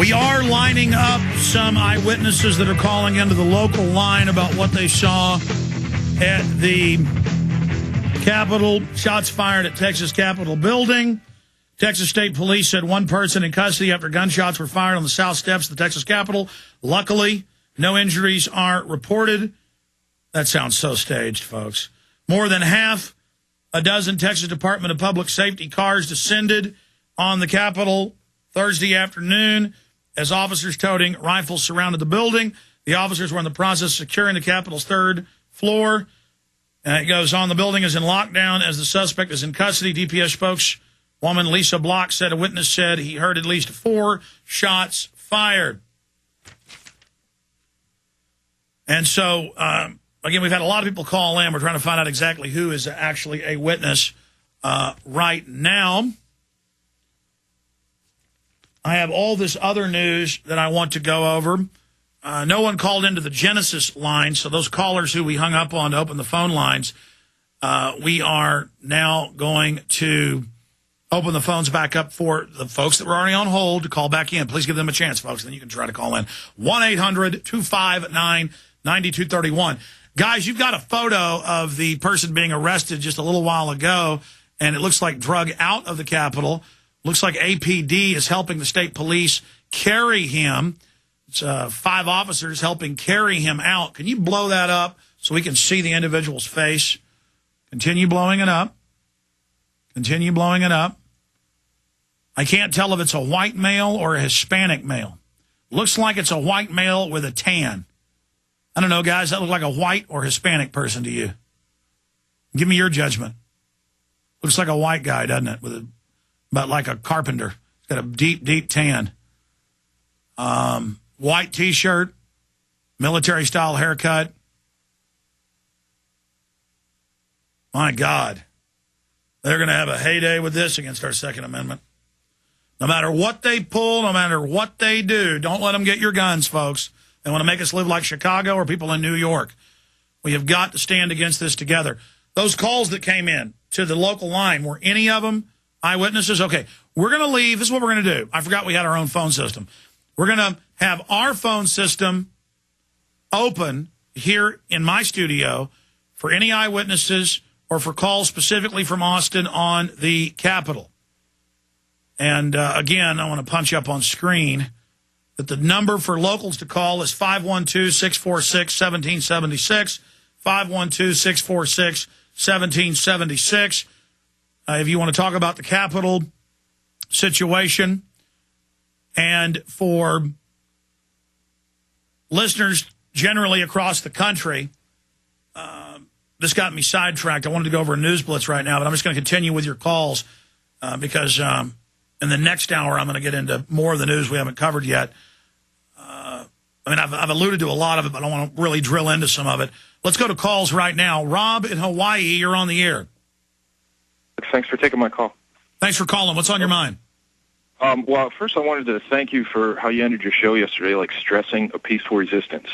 We are lining up some eyewitnesses that are calling into the local line about what they saw at the Capitol. Shots fired at Texas Capitol building. Texas State Police said one person in custody after gunshots were fired on the south steps of the Texas Capitol. Luckily, no injuries are reported. That sounds so staged, folks. More than half a dozen Texas Department of Public Safety cars descended on the Capitol Thursday afternoon as officers toting rifles surrounded the building. The officers were in the process of securing the Capitol's third floor. And it goes on, the building is in lockdown as the suspect is in custody. DPS spokeswoman Lisa Block said a witness said he heard at least 4 shots fired. And so, again, we've had a lot of people call in. We're trying to find out exactly who is actually a witness right now. I have all this other news that I want to go over. No one called into the Genesis line, so those callers who we hung up on to open the phone lines, we are now going to open the phones back up for the folks that were already on hold to call back in. Please give them a chance, folks, then you can try to call in. 1-800-259-9231. Guys, you've got a photo of the person being arrested just a little while ago, and it looks like drug out of the Capitol. Looks like APD is helping the state police carry him. It's 5 officers helping carry him out. Can you blow that up so we can see the individual's face? Continue blowing it up. Continue blowing it up. I can't tell if it's a white male or a Hispanic male. Looks like it's a white male with a tan. I don't know, guys. That look like a white or Hispanic person to you? Give me your judgment. Looks like a white guy, doesn't it? But like a carpenter. He's got a deep, deep tan. White T-shirt, military-style haircut. My God. They're going to have a heyday with this against our Second Amendment. No matter what they pull, no matter what they do, don't let them get your guns, folks. They want to make us live like Chicago or people in New York. We have got to stand against this together. Those calls that came in to the local line, were any of them eyewitnesses? Okay, we're going to leave. This is what we're going to do. I forgot we had our own phone system. We're going to have our phone system open here in my studio for any eyewitnesses or for calls specifically from Austin on the Capitol. And, again, I want to punch up on screen that the number for locals to call is 512-646-1776, 512-646-1776. If you want to talk about the Capitol situation, and for listeners generally across the country, this got me sidetracked. I wanted to go over a news blitz right now, but I'm just going to continue with your calls because in the next hour I'm going to get into more of the news we haven't covered yet. I mean, I've alluded to a lot of it, but I want to really drill into some of it. Let's go to calls right now. Rob in Hawaii, you're on the air. Thanks for taking my call. Thanks for calling. What's on your mind? Well, first I wanted to thank you for how you ended your show yesterday, like stressing a peaceful resistance.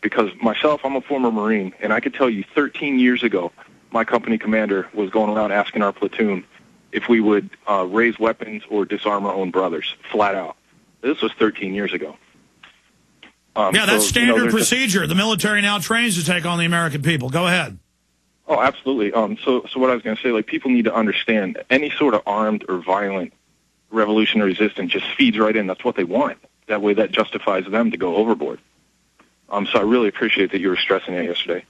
Because myself, I'm a former Marine, and I could tell you 13 years ago, my company commander was going around asking our platoon if we would raise weapons or disarm our own brothers, flat out. This was 13 years ago. Yeah, that's standard procedure. The military now trains to take on the American people. Go ahead. Oh, absolutely. So what I was going to say, like, people need to understand any sort of armed or violent revolutionary resistance just feeds right in. That's what they want. That way that justifies them to go overboard. So I really appreciate that you were stressing it yesterday.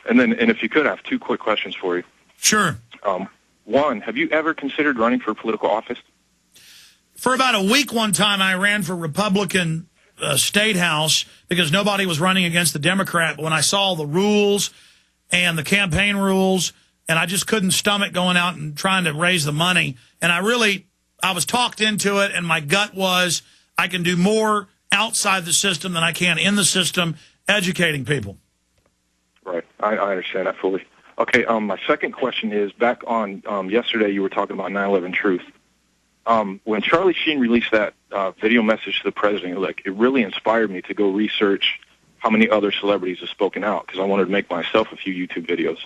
And if you could, I have 2 quick questions for you. Sure. One, have you ever considered running for political office? For about a week one time, I ran for Republican State House because nobody was running against the Democrat. But when I saw the rules and the campaign rules, and I just couldn't stomach going out and trying to raise the money. And I was talked into it, and my gut was I can do more outside the system than I can in the system educating people. Right. I understand that fully. Okay, my second question is, back on yesterday you were talking about 9/11 Truth. When Charlie Sheen released that video message to the president, like, it really inspired me to go research how many other celebrities have spoken out, because I wanted to make myself a few YouTube videos.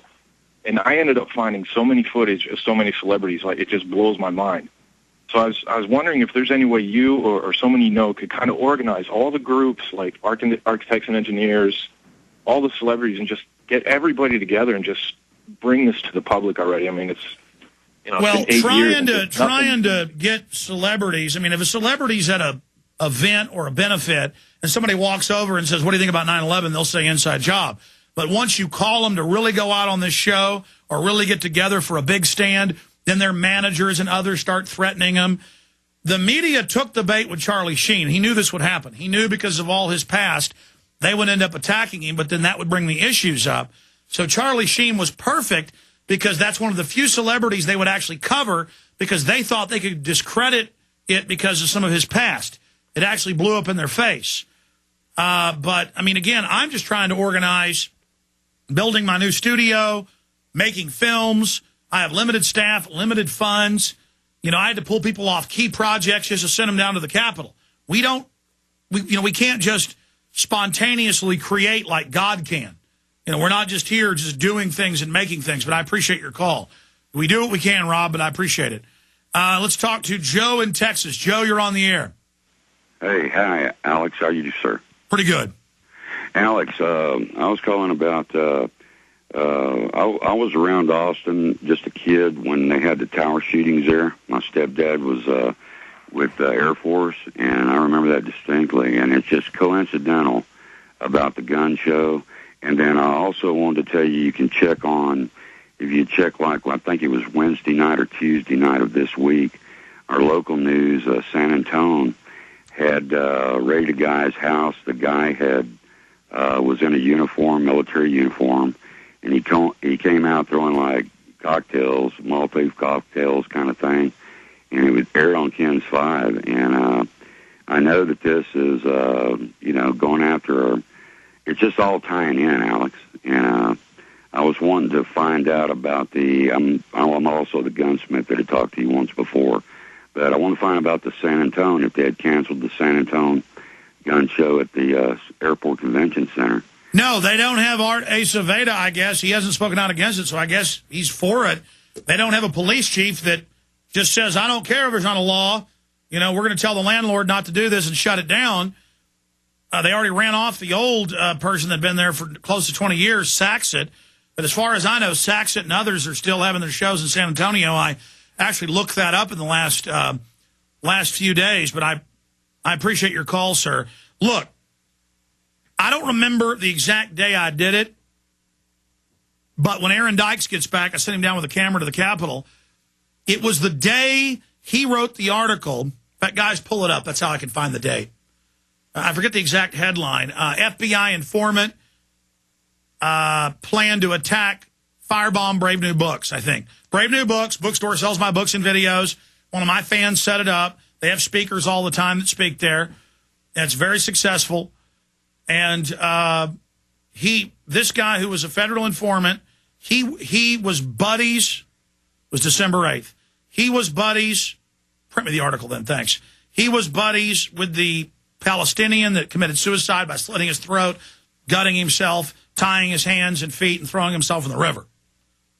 And I ended up finding so many footage of so many celebrities, like, it just blows my mind. So I was wondering if there's any way you or someone you know could kind of organize all the groups, like architects and engineers, all the celebrities, and just get everybody together and just bring this to the public already. I mean, it's, you know, well, it's been 8 years. trying to get celebrities. I mean, if a celebrity's at a event or a benefit and somebody walks over and says, "What do you think about 9/11?" they'll say inside job. But once you call them to really go out on this show or really get together for a big stand, then their managers and others start threatening them. The media took the bait with Charlie Sheen. He knew this would happen. He knew because of all his past, they would end up attacking him, but then that would bring the issues up. So Charlie Sheen was perfect because that's one of the few celebrities they would actually cover because they thought they could discredit it because of some of his past. It actually blew up in their face. But, I mean, again, I'm just trying to organize building my new studio, making films. I have limited staff, limited funds. You know, I had to pull people off key projects just to send them down to the Capitol. We can't just spontaneously create like God can. You know, we're not just here just doing things and making things, but I appreciate your call. We do what we can, Rob, but I appreciate it. Let's talk to Joe in Texas. Joe, you're on the air. Hey, hi, Alex. How are you, sir? Pretty good. Alex, I was calling about, I was around Austin, just a kid, when they had the tower shootings there. My stepdad was with the Air Force, and I remember that distinctly, and it's just coincidental about the gun show. And then I also wanted to tell you can check on, if you check like, I think it was Wednesday night or Tuesday night of this week, our local news, San Antonio, had raided a guy's house. The guy had was in a uniform, military uniform, and he came out throwing like cocktails, Molotov cocktails kind of thing, and it was aired on KENS 5. And I know that this is, going after, it's just all tying in, Alex. And I was wanting to find out about I'm also the gunsmith that had talked to you once before, but I want to find out about the San Antonio, if they had canceled the San Antonio gun show at the Airport Convention Center. No, they don't have Art Aceveda, I guess. He hasn't spoken out against it, so I guess he's for it. They don't have a police chief that just says, I don't care if there's not a law. You know, we're going to tell the landlord not to do this and shut it down. They already ran off the old person that had been there for close to 20 years, Saxett. But as far as I know, Saxett and others are still having their shows in San Antonio. I actually looked that up in the last few days, but I appreciate your call, sir. Look, I don't remember the exact day I did it, but when Aaron Dykes gets back, I sent him down with a camera to the Capitol. It was the day he wrote the article. In fact, guys, pull it up. That's how I can find the date. I forget the exact headline. FBI informant plan to attack, firebomb Brave New Books, I think. Brave New Books, bookstore, sells my books and videos. One of my fans set it up. They have speakers all the time that speak there. And it's very successful. And this guy who was a federal informant, he was buddies, it was December 8th. He was buddies, print me the article then, thanks. He was buddies with the Palestinian that committed suicide by slitting his throat, gutting himself, tying his hands and feet, and throwing himself in the river.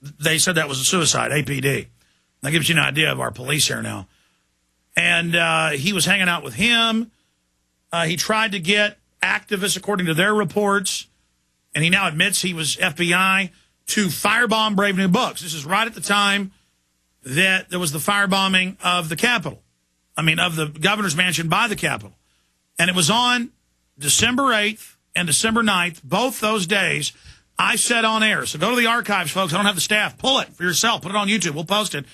They said that was a suicide, APD. That gives you an idea of our police here now. And he was hanging out with him. He tried to get activists, according to their reports, and he now admits he was FBI, to firebomb Brave New Books. This is right at the time that there was the firebombing of the Capitol. I mean, of the governor's mansion by the Capitol. And it was on December 8th and December 9th, both those days. I said on air, so go to the archives, folks. I don't have the staff. Pull it for yourself. Put it on YouTube. We'll post it.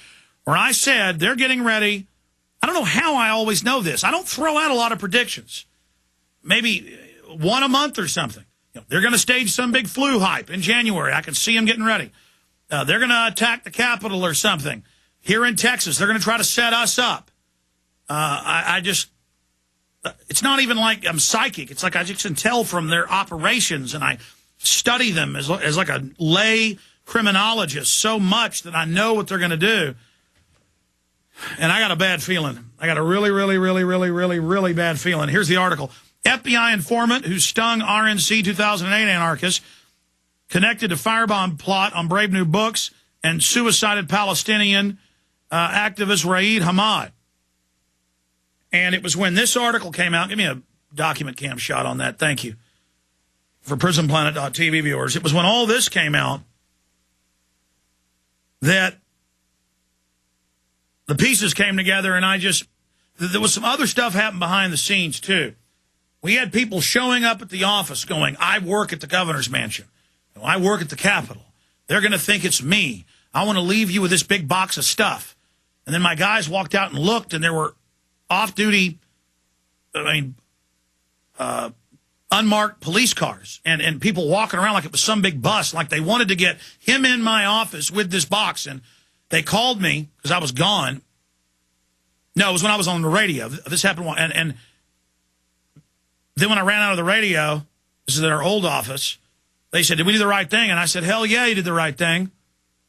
Where I said they're getting ready. I don't know how I always know this. I don't throw out a lot of predictions. Maybe one a month or something. You know, they're going to stage some big flu hype in January. I can see them getting ready. They're going to attack the Capitol or something. Here in Texas, they're going to try to set us up. It's not even like I'm psychic. It's like I just can tell from their operations, and I study them as like a lay criminologist so much that I know what they're going to do. And I got a bad feeling. I got a really, really, really, really, really, really bad feeling. Here's the article. FBI informant who stung RNC 2008 anarchist connected to firebomb plot on Brave New Books and suicided Palestinian activist Raed Hamad. And it was when this article came out. Give me a document cam shot on that. Thank you. For PrisonPlanet.tv viewers. It was when all this came out that the pieces came together, and there was some other stuff happened behind the scenes, too. We had people showing up at the office going, I work at the governor's mansion. I work at the Capitol. They're going to think it's me. I want to leave you with this big box of stuff. And then my guys walked out and looked, and there were off-duty, unmarked police cars and people walking around like it was some big bus, like they wanted to get him in my office with this box. And they called me because I was gone. No, it was when I was on the radio. This happened. And then when I ran out of the radio, this is at our old office, they said, did we do the right thing? And I said, hell yeah, you did the right thing.